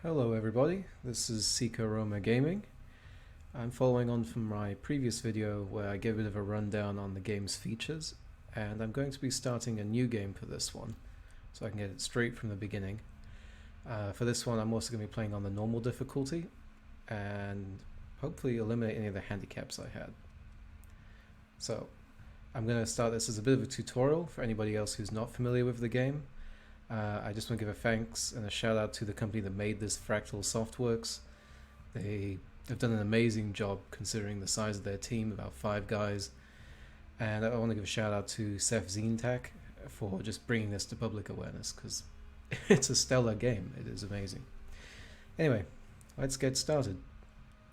Hello everybody, this is Sika Roma Gaming. I'm following on from my previous video where I gave a bit of a rundown on the game's features, and I'm going to be starting a new game for this one, so I can get it straight from the beginning. For this one I'm also going to be playing on the normal difficulty, and hopefully eliminate any of the handicaps I had. So I'm going to start this as a bit of a tutorial for anybody else who's not familiar with the game. I just want to give a thanks and a shout out to the company that made this, FractalSoftworks. They have done an amazing job considering the size of their team, about 5 guys. And I want to give a shout out to Seth Zintak for just bringing this to public awareness, because it's a stellar game. It is amazing. Anyway, let's get started.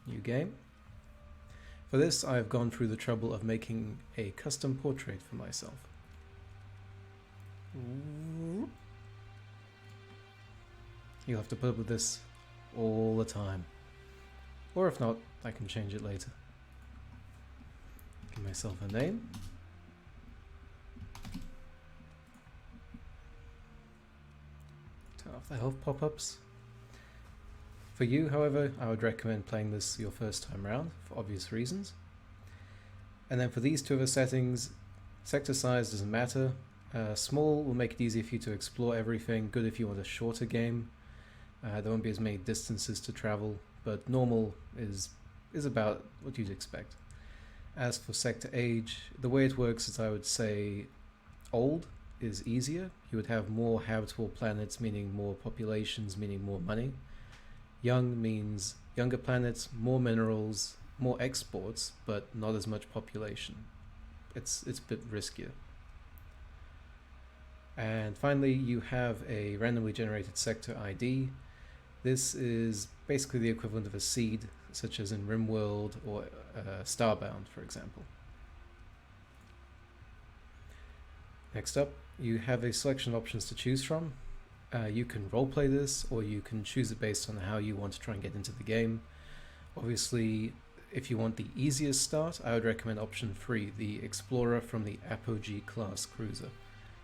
New game. For this, I've gone through the trouble of making a custom portrait for myself. You'll have to put up with this all the time. Or if not, I can change it later. Give myself a name. Turn off the health pop-ups. For you, however, I would recommend playing this your first time round, for obvious reasons. And then for these two other settings, sector size doesn't matter. Small will make it easier for you to explore everything, good if you want a shorter game. There won't be as many distances to travel, but normal is about what you'd expect. As for sector age, the way it works is I would say old is easier. You would have more habitable planets, meaning more populations, meaning more money. Young means younger planets, more minerals, more exports, but not as much population. It's a bit riskier. And finally, you have a randomly generated sector ID. This is basically the equivalent of a seed, such as in RimWorld or Starbound, for example. Next up, you have a selection of options to choose from. You can roleplay this, or you can choose it based on how you want to try and get into the game. Obviously, if you want the easiest start, I would recommend option 3, the Explorer from the Apogee class cruiser.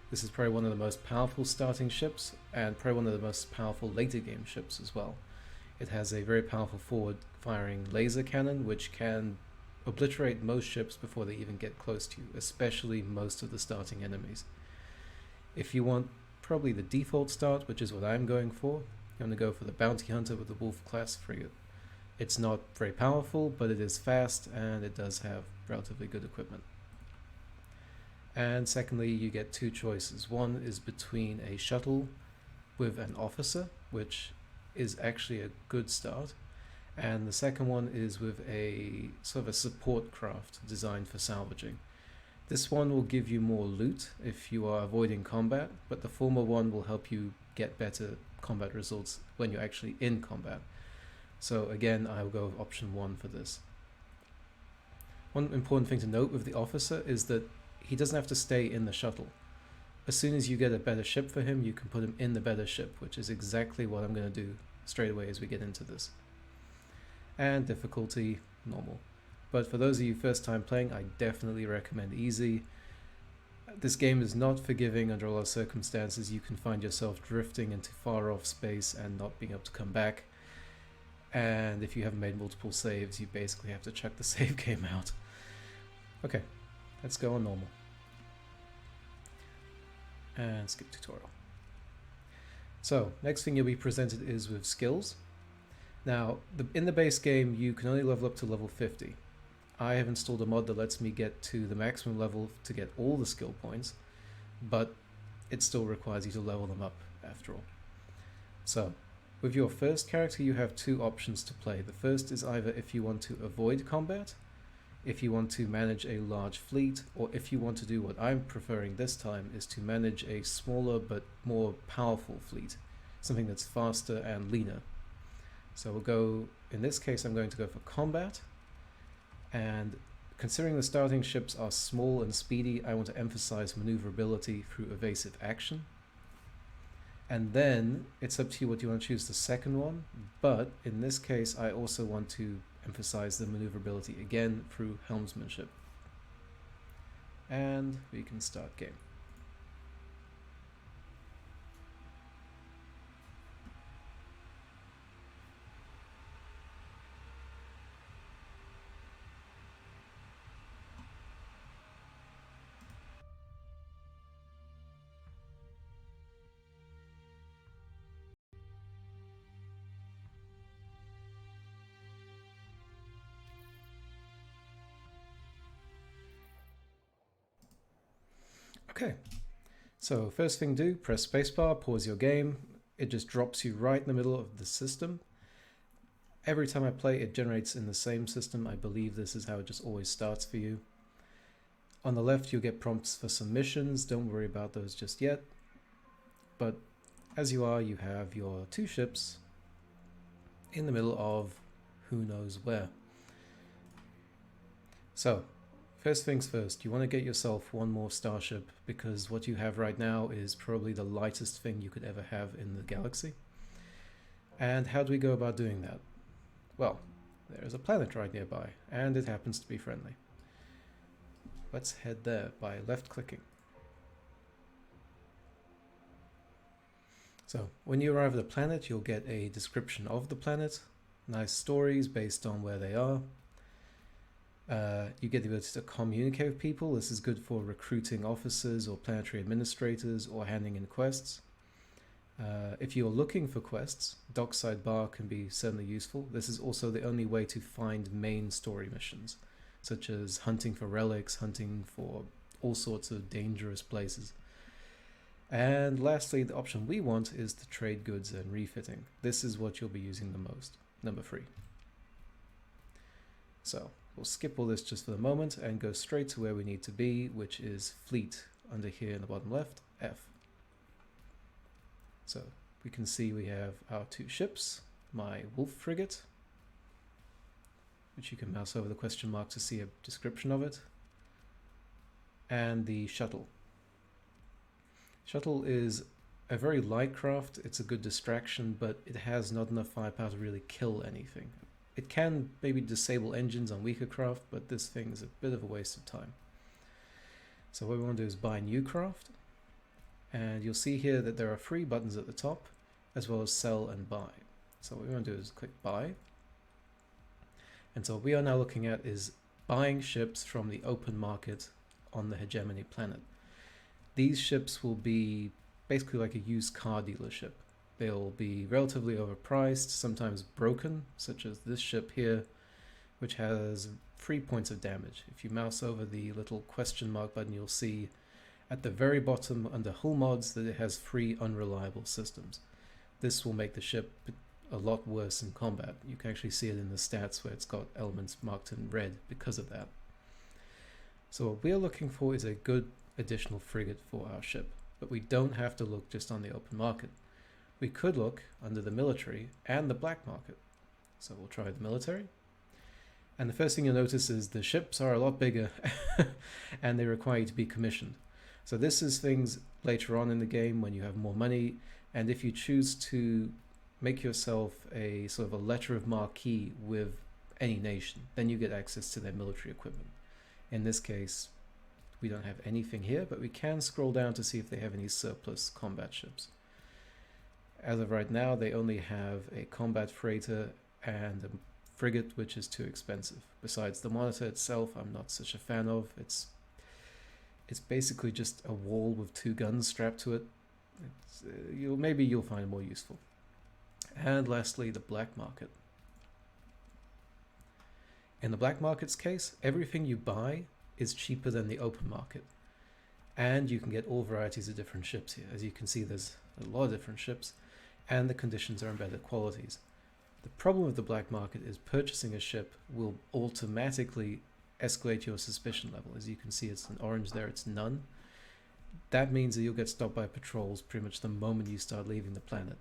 This is probably one of the most powerful starting ships, and probably one of the most powerful later game ships as well. It has a very powerful forward-firing laser cannon, which can obliterate most ships before they even get close to you, especially most of the starting enemies. If you want probably the default start, which is what I'm going for, you want to go for the Bounty Hunter with the Wolf-class frigate. It's not very powerful, but it is fast, and it does have relatively good equipment. And secondly, you get 2 choices. One is between a shuttle with an officer, which is actually a good start, and the second one is with a sort of a support craft designed for salvaging. This one will give you more loot if you are avoiding combat, but the former one will help you get better combat results when you're actually in combat. So again, I'll go with option 1 for this. One important thing to note with the officer is that he doesn't have to stay in the shuttle. As soon as you get a better ship for him, you can put him in the better ship, which is exactly what I'm going to do straight away as we get into this. And difficulty, normal. But for those of you first time playing, I definitely recommend easy. This game is not forgiving under a lot of circumstances. You can find yourself drifting into far off space and not being able to come back. And if you haven't made multiple saves, you basically have to chuck the save game out. Okay, let's go on normal. And skip tutorial. So, next thing you'll be presented is with skills. Now, in the base game, you can only level up to level 50. I have installed a mod that lets me get to the maximum level to get all the skill points, but it still requires you to level them up after all. So, with your first character, you have 2 options to play. The first is either if you want to avoid combat, if you want to manage a large fleet, or if you want to do what I'm preferring this time, is to manage a smaller but more powerful fleet, something that's faster and leaner. So we'll go, in this case I'm going to go for combat, and considering the starting ships are small and speedy, I want to emphasize maneuverability through evasive action. And then it's up to you what you want to choose the second one, but in this case I also want to emphasize the maneuverability again through helmsmanship. And we can start game. Okay, so first thing do, press spacebar, pause your game. It just drops you right in the middle of the system. Every time I play, it generates in the same system. I believe this is how it just always starts for you. On the left, you'll get prompts for some missions. Don't worry about those just yet. But as you are, you have your 2 ships in the middle of who knows where. So, first things first, you want to get yourself 1 more starship, because what you have right now is probably the lightest thing you could ever have in the galaxy. And how do we go about doing that? Well, there's a planet right nearby, and it happens to be friendly. Let's head there by left-clicking. So, when you arrive at the planet, you'll get a description of the planet, nice stories based on where they are. You get the ability to communicate with people. This is good for recruiting officers or planetary administrators or handing in quests. If you're looking for quests, dockside bar can be certainly useful. This is also the only way to find main story missions, such as hunting for relics, hunting for all sorts of dangerous places. And lastly, the option we want is to trade goods and refitting. This is what you'll be using the most, number 3. So we'll skip all this just for the moment and go straight to where we need to be, which is fleet under here in the bottom left, F. So we can see we have our 2 ships, my Wolf frigate, which you can mouse over the question mark to see a description of it, and the shuttle. Shuttle is a very light craft. It's a good distraction, but it has not enough firepower to really kill anything. It can maybe disable engines on weaker craft, but this thing is a bit of a waste of time. So what we want to do is buy new craft, and you'll see here that there are 3 buttons at the top, as well as sell and buy. So what we want to do is click buy. And so what we are now looking at is buying ships from the open market on the hegemony planet. These ships will be basically like a used car dealership. They'll be relatively overpriced, sometimes broken, such as this ship here, which has 3 points of damage. If you mouse over the little question mark button, you'll see at the very bottom under hull mods that it has 3 unreliable systems. This will make the ship a lot worse in combat. You can actually see it in the stats where it's got elements marked in red because of that. So what we're looking for is a good additional frigate for our ship, but we don't have to look just on the open market. We could look under the military and the black market. So we'll try the military. And the first thing you'll notice is the ships are a lot bigger and they require you to be commissioned. So this is things later on in the game when you have more money, and if you choose to make yourself a sort of a letter of marque with any nation, then you get access to their military equipment. In this case, we don't have anything here, but we can scroll down to see if they have any surplus combat ships. As of right now, they only have a combat freighter and a frigate, which is too expensive. Besides, the monitor itself, I'm not such a fan of. It's basically just a wall with 2 guns strapped to it. Maybe you'll find it more useful. And lastly, the black market. In the black market's case, everything you buy is cheaper than the open market, and you can get all varieties of different ships here. As you can see, there's a lot of different ships, and the conditions are in better qualities. The problem with the black market is purchasing a ship will automatically escalate your suspicion level. As you can see, it's an orange there, it's none. That means that you'll get stopped by patrols pretty much the moment you start leaving the planet.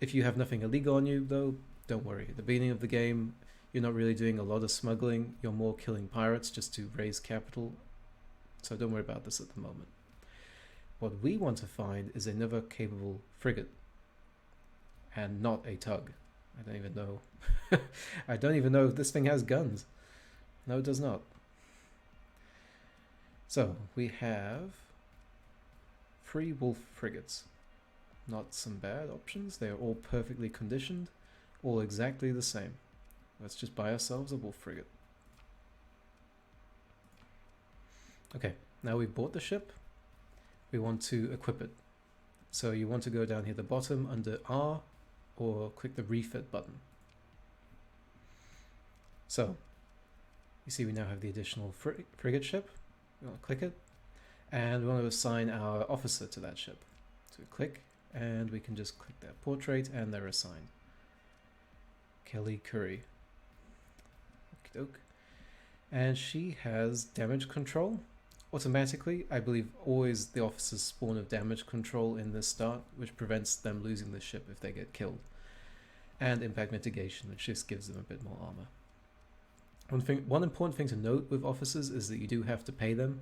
If you have nothing illegal on you, though, don't worry. At the beginning of the game, you're not really doing a lot of smuggling. You're more killing pirates just to raise capital. So don't worry about this at the moment. What we want to find is another capable frigate, and not a tug. I don't even know. I don't even know if this thing has guns. No, it does not. So we have 3 Wolf frigates. Not some bad options. They are all perfectly conditioned, all exactly the same. Let's just buy ourselves a Wolf frigate. Okay, now we've bought the ship. We want to equip it. So you want to go down here at the bottom under R, or click the refit button. So you see we now have the additional frigate ship. We want to click it, And we want to assign our officer to that ship. So we click, and we can just click their portrait, and they're assigned. Kelly Curry. Okey-doke. And she has damage control. Automatically, I believe always the officers spawn of damage control in this start, which prevents them losing the ship if they get killed. And impact mitigation, which just gives them a bit more armor. One important thing to note with officers is that you do have to pay them.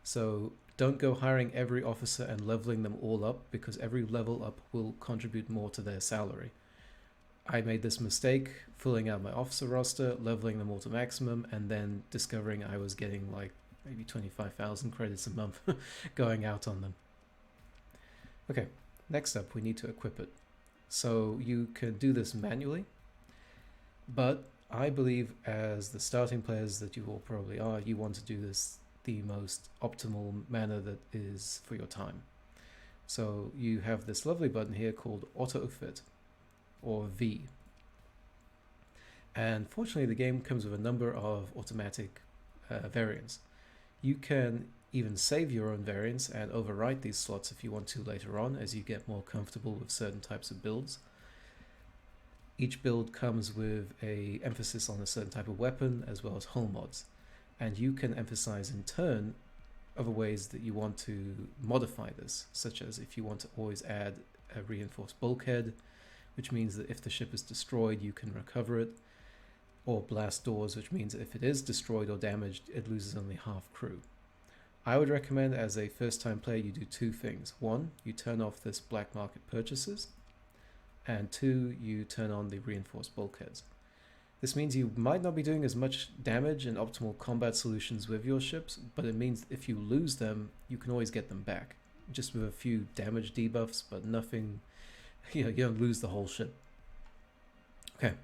So don't go hiring every officer and leveling them all up, because every level up will contribute more to their salary. I made this mistake, filling out my officer roster, leveling them all to maximum, and then discovering I was getting like maybe 25,000 credits a month going out on them. Okay, next up we need to equip it. So you can do this manually, but I believe as the starting players that you all probably are, you want to do this the most optimal manner that is for your time. So you have this lovely button here called Auto Fit, or V. And fortunately the game comes with a number of automatic variants. You can even save your own variants and overwrite these slots if you want to later on as you get more comfortable with certain types of builds. Each build comes with an emphasis on a certain type of weapon as well as hull mods, and you can emphasize in turn other ways that you want to modify this, such as if you want to always add a reinforced bulkhead, which means that if the ship is destroyed you can recover it, or blast doors, which means that if it is destroyed or damaged it loses only half crew. I would recommend as a first time player you do two things. One, you turn off this black market purchases, and two, you turn on the reinforced bulkheads. This means you might not be doing as much damage and optimal combat solutions with your ships, but it means if you lose them, you can always get them back. Just with a few damage debuffs, but nothing, you don't lose the whole ship. Okay,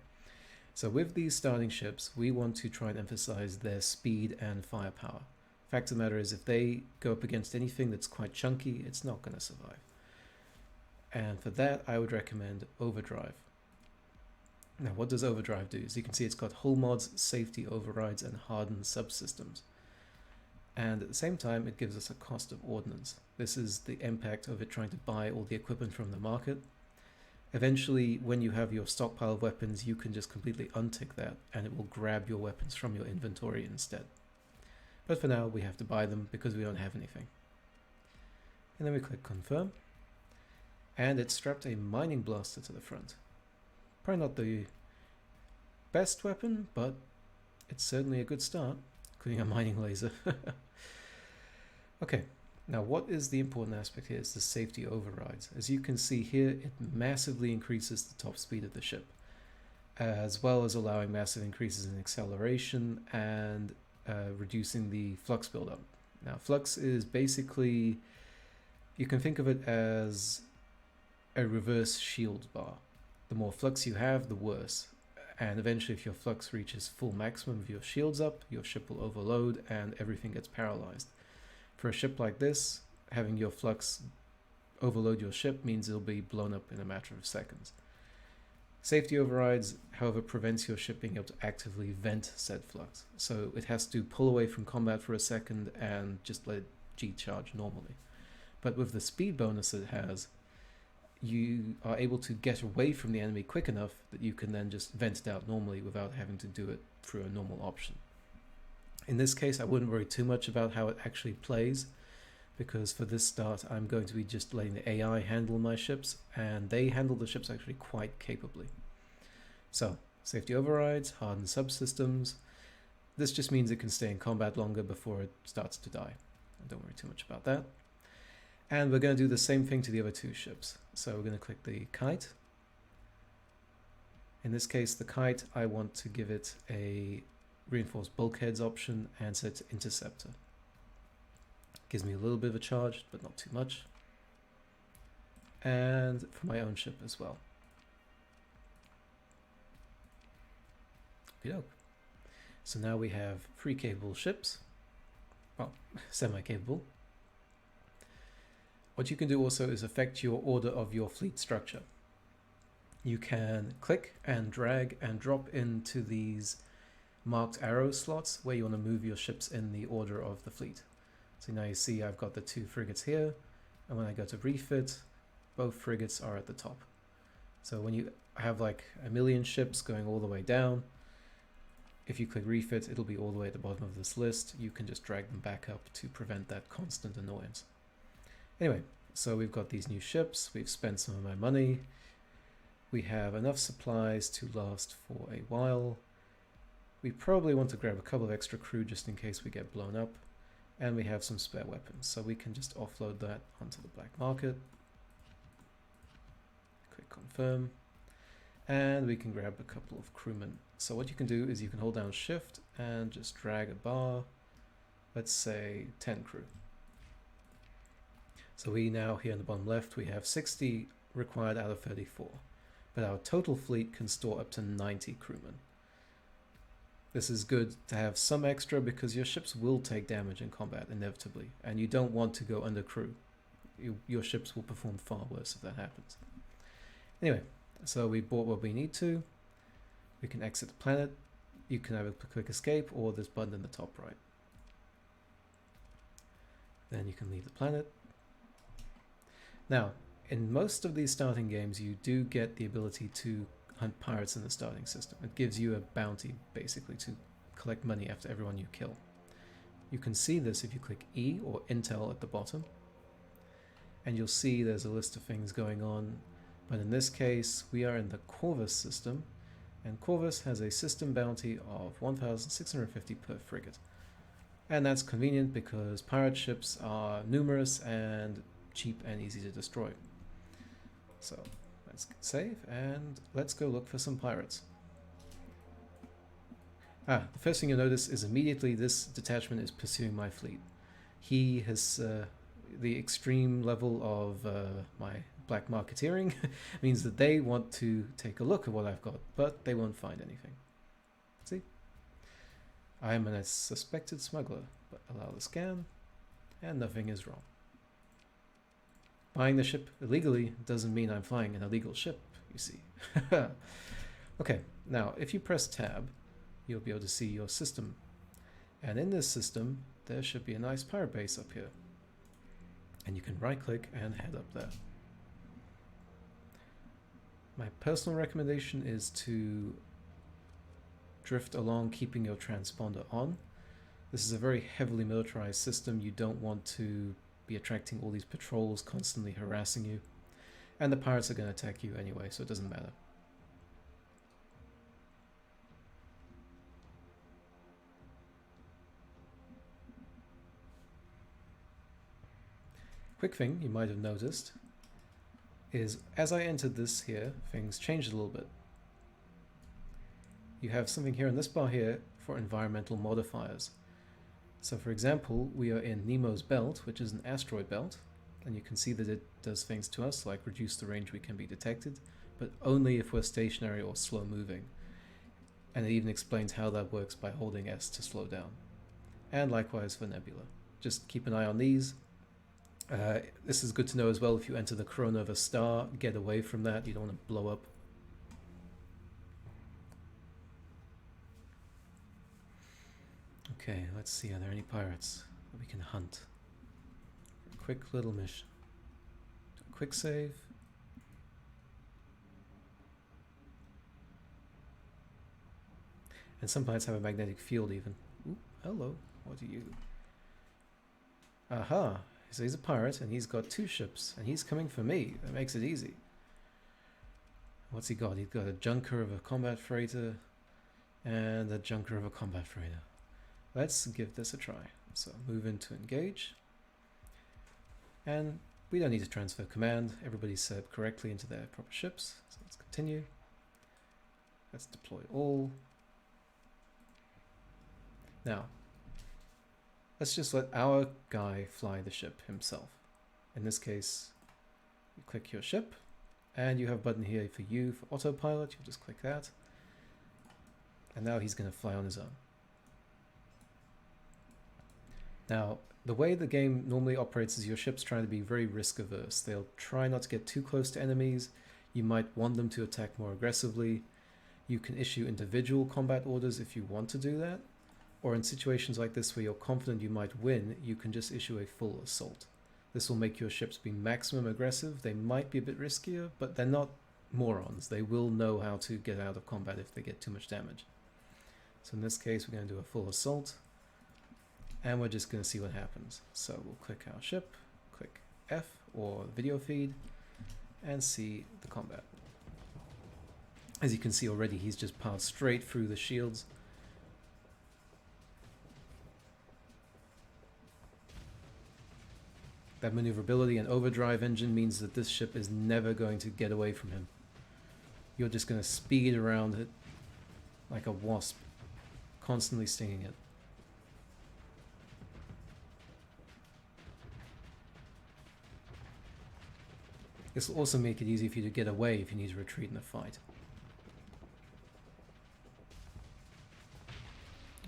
so with these starting ships, we want to try and emphasize their speed and firepower. Fact of the matter is, if they go up against anything that's quite chunky, it's not going to survive. And for that, I would recommend Overdrive. Now, what does Overdrive do? As you can see, it's got hull mods, safety overrides, and hardened subsystems. And at the same time, it gives us a cost of ordnance. This is the impact of it trying to buy all the equipment from the market. Eventually, when you have your stockpile of weapons, you can just completely untick that, and it will grab your weapons from your inventory instead. But for now, we have to buy them because we don't have anything. And then we click Confirm. And it strapped a mining blaster to the front. Probably not the best weapon, but it's certainly a good start, including a mining laser. Okay, now what is the important aspect here is the safety overrides. As you can see here, it massively increases the top speed of the ship, as well as allowing massive increases in acceleration and reducing the flux buildup. Now, flux is basically, you can think of it as a reverse shield bar. The more flux you have, the worse. And eventually, if your flux reaches full maximum of your shields up, your ship will overload and everything gets paralyzed. For a ship like this, having your flux overload your ship means it'll be blown up in a matter of seconds. Safety overrides, however, prevents your ship being able to actively vent said flux. So it has to pull away from combat for a second and just let it G-charge normally. But with the speed bonus it has, you are able to get away from the enemy quick enough that you can then just vent it out normally without having to do it through a normal option. In this case, I wouldn't worry too much about how it actually plays, because for this start I'm going to be just letting the AI handle my ships, and they handle the ships actually quite capably. So, safety overrides, hardened subsystems. This just means it can stay in combat longer before it starts to die. Don't worry too much about that. And we're going to do the same thing to the other two ships. So we're going to click the kite. In this case, the kite, I want to give it a reinforced bulkheads option and set to interceptor. Gives me a little bit of a charge, but not too much. And for my own ship as well. Okey-doke. So now we have 3 capable ships. Well, semi-capable. What you can do also is affect your order of your fleet structure. You can click and drag and drop into these marked arrow slots where you want to move your ships in the order of the fleet. So now you see I've got the 2 frigates here, and when I go to refit, both frigates are at the top. So when you have like a million ships going all the way down, if you click refit, it'll be all the way at the bottom of this list. You can just drag them back up to prevent that constant annoyance. Anyway, so we've got these new ships, we've spent some of my money, we have enough supplies to last for a while. We probably want to grab a couple of extra crew just in case we get blown up, and we have some spare weapons, so we can just offload that onto the black market. Click confirm, and we can grab a couple of crewmen. So what you can do is you can hold down shift and just drag a bar, let's say 10 crew. So we now, here in the bottom left, we have 60 required out of 34, but our total fleet can store up to 90 crewmen. This is good to have some extra because your ships will take damage in combat inevitably, and you don't want to go under crew. Your ships will perform far worse if that happens. Anyway, so we bought what we need to. We can exit the planet. You can have a quick escape or this button in the top right. Then you can leave the planet. Now, in most of these starting games, you do get the ability to hunt pirates in the starting system. It gives you a bounty, basically, to collect money after everyone you kill. You can see this if you click E or Intel at the bottom, and you'll see there's a list of things going on. But in this case, we are in the Corvus system, and Corvus has a system bounty of 1,650 per frigate. And that's convenient because pirate ships are numerous and cheap and easy to destroy. So let's save and let's go look for some pirates. The first thing you'll notice is immediately this detachment is pursuing my fleet. He has the extreme level of my black marketeering means that they want to take a look at what I've got, but they won't find anything. See? I am a suspected smuggler, but allow the scan, and nothing is wrong. Buying the ship illegally doesn't mean I'm flying an illegal ship, you see. Okay, now if you press tab, you'll be able to see your system. And in this system, there should be a nice pirate base up here. And you can right click and head up there. My personal recommendation is to drift along keeping your transponder on. This is a very heavily militarized system. You don't want to be attracting all these patrols constantly harassing you. And the pirates are going to attack you anyway, so it doesn't matter. Quick thing you might have noticed is as I entered this here, things changed a little bit. You have something here in this bar here for environmental modifiers. So for example, we are in Nemo's belt, which is an asteroid belt, and you can see that it does things to us like reduce the range we can be detected, but only if we're stationary or slow moving. And it even explains how that works by holding S to slow down. And likewise for Nebula. Just keep an eye on these. This is good to know as well if you enter the corona of a star, get away from that, you don't want to blow up. Okay, let's see, are there any pirates that we can hunt? A quick little mission. Do a quick save. And some pirates have a magnetic field even. Ooh, hello, what are you? Aha! So he's a pirate, and he's got 2 ships, and he's coming for me. That makes it easy. What's he got? He's got a junker of a combat freighter, and a junker of a combat freighter. Let's give this a try. So move into engage. And we don't need to transfer command. Everybody's set up correctly into their proper ships. So let's continue. Let's deploy all. Now, let's just let our guy fly the ship himself. In this case, you click your ship, and you have a button here for you for autopilot. You'll just click that. And now he's going to fly on his own. Now, the way the game normally operates is your ship's trying to be very risk averse. They'll try not to get too close to enemies. You might want them to attack more aggressively. You can issue individual combat orders if you want to do that. or in situations like this where you're confident you might win, you can just issue a full assault. This will make your ships be maximum aggressive. They might be a bit riskier, but they're not morons. They will know how to get out of combat if they get too much damage. So in this case, we're going to do a full assault, and we're just going to see what happens. So we'll click our ship, click F or video feed, and see the combat. As you can see already, he's just passed straight through the shields. That maneuverability and overdrive engine means that this ship is never going to get away from him. You're just going to speed around it like a wasp, constantly stinging it. This will also make it easy for you to get away if you need to retreat in a fight.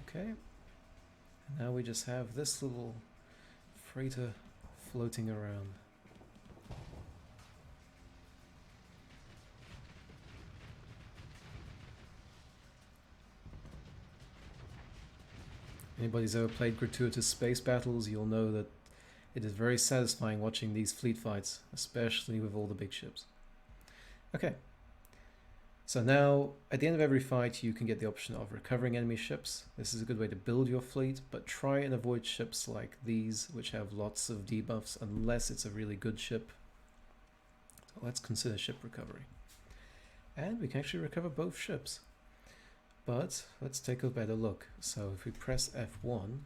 Okay, and now we just have this little freighter floating around. Anybody's ever played gratuitous space battles, you'll know that it is very satisfying watching these fleet fights, especially with all the big ships. Okay, so now at the end of every fight you can get the option of recovering enemy ships. This is a good way to build your fleet, but try and avoid ships like these which have lots of debuffs unless it's a really good ship. So let's consider ship recovery. And we can actually recover both ships. But let's take a better look. So if we press F1,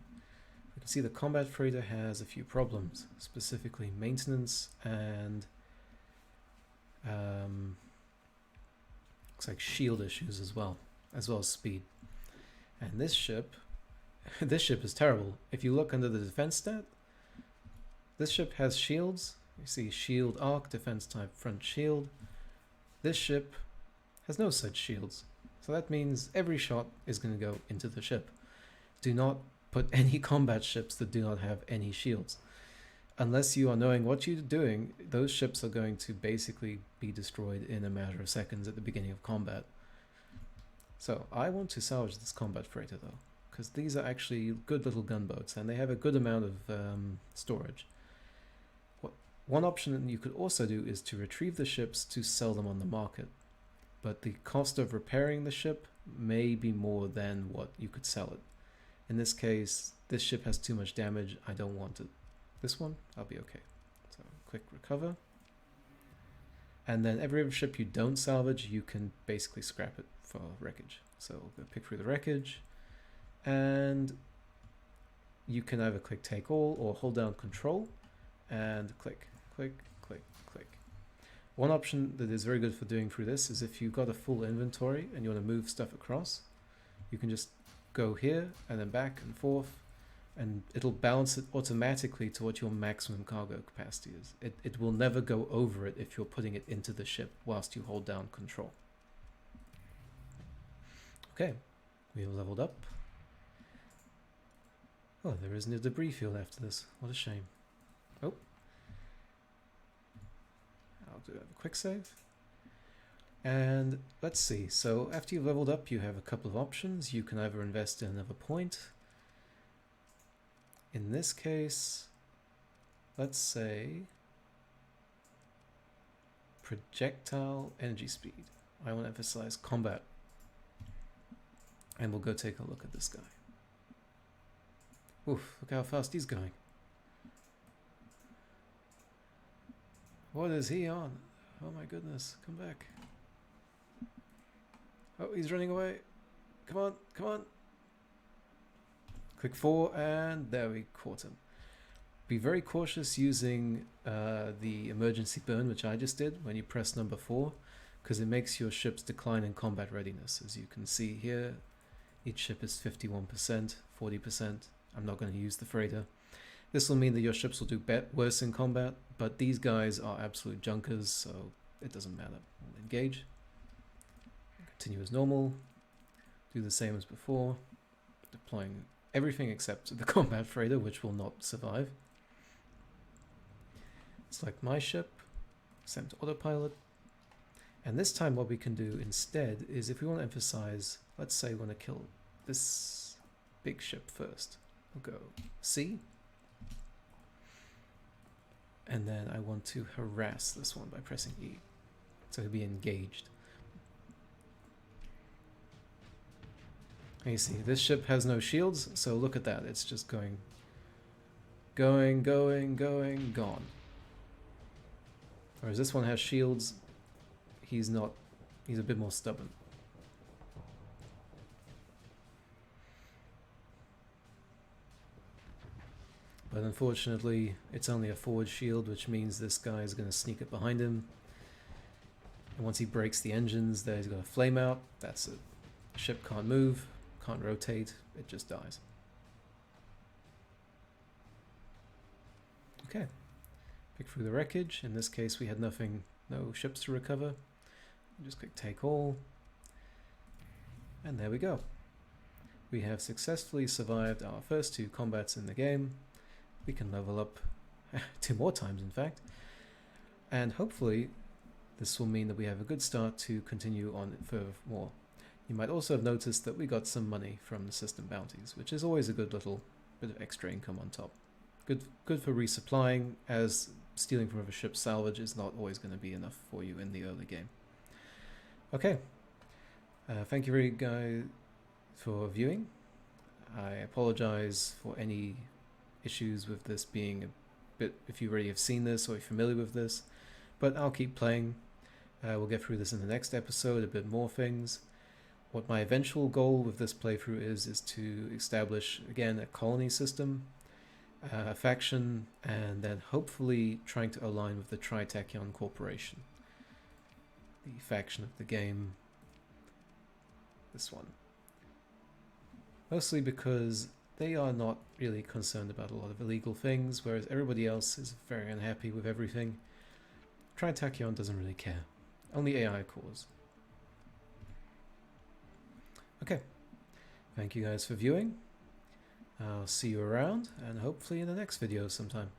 we can see the combat freighter has a few problems, specifically maintenance and looks like shield issues as well as speed. And this ship is terrible. If you look under the defense stat, this ship has shields. You see shield arc, defense type, front shield. This ship has no such shields. So that means every shot is going to go into the ship. Do not put any combat ships that do not have any shields. Unless you are knowing what you're doing, those ships are going to basically be destroyed in a matter of seconds at the beginning of combat. So I want to salvage this combat freighter though, because these are actually good little gunboats and they have a good amount of storage. One option that you could also do is to retrieve the ships to sell them on the market. But the cost of repairing the ship may be more than what you could sell it. In this case, this ship has too much damage, I don't want it. This one, I'll be okay. So quick recover. And then every ship you don't salvage, you can basically scrap it for wreckage. So we'll go pick through the wreckage, and you can either click take all or hold down control and click, click, click, click. One option that is very good for doing through this is if you've got a full inventory and you want to move stuff across, you can just go here and then back and forth, and it'll balance it automatically to what your maximum cargo capacity is. It will never go over it if you're putting it into the ship whilst you hold down control. Okay, we have leveled up. Oh, there isn't a debris field after this. What a shame. Oh. I'll do a quick save. And let's see, so after you've leveled up you have a couple of options. You can either invest in another point. In this case, let's say projectile energy speed. I want to emphasize combat. And we'll go take a look at this guy. Oof, look how fast he's going. What is he on? Oh my goodness, come back. Oh, he's running away. Come on, come on. Click 4 and there we caught him. Be very cautious using the emergency burn, which I just did when you press number 4, because it makes your ships decline in combat readiness. As you can see here, each ship is 51%, 40%. I'm not going to use the freighter. This will mean that your ships will do worse in combat, but these guys are absolute junkers, so it doesn't matter. We'll engage. Continue as normal. Do the same as before. Deploying everything except the combat freighter, which will not survive. Select my ship. Send to autopilot. And this time what we can do instead is, if we want to emphasize, let's say we want to kill this big ship first. We'll go C. And then I want to harass this one by pressing E. So he'll be engaged. And you see, this ship has no shields, so look at that. It's just going, gone. Whereas this one has shields. He's not, he's a bit more stubborn. But unfortunately, it's only a forward shield, which means this guy is going to sneak up behind him. And once he breaks the engines, there he's got a flame out. That's it. Ship can't move, can't rotate, it just dies. Okay, pick through the wreckage. In this case, we had nothing, no ships to recover. Just click take all. And there we go. We have successfully survived our first 2 combats in the game. We can level up 2 more times, in fact. And hopefully, this will mean that we have a good start to continue on furthermore. You might also have noticed that we got some money from the system bounties, which is always a good little bit of extra income on top. Good for resupplying, as stealing from other ships salvage is not always going to be enough for you in the early game. Okay, thank you very guys for viewing. I apologize for any issues with this being a bit, if you already have seen this or you're familiar with this, but I'll keep playing. We'll get through this in the next episode, a bit more things. What my eventual goal with this playthrough is to establish, again, a colony system, a faction, and then hopefully trying to align with the Tritachyon Corporation, the faction of the game, this one. Mostly because they are not really concerned about a lot of illegal things, whereas everybody else is very unhappy with everything. Tritachyon doesn't really care. Only AI cores. Okay, thank you guys for viewing. I'll see you around, and hopefully in the next video sometime.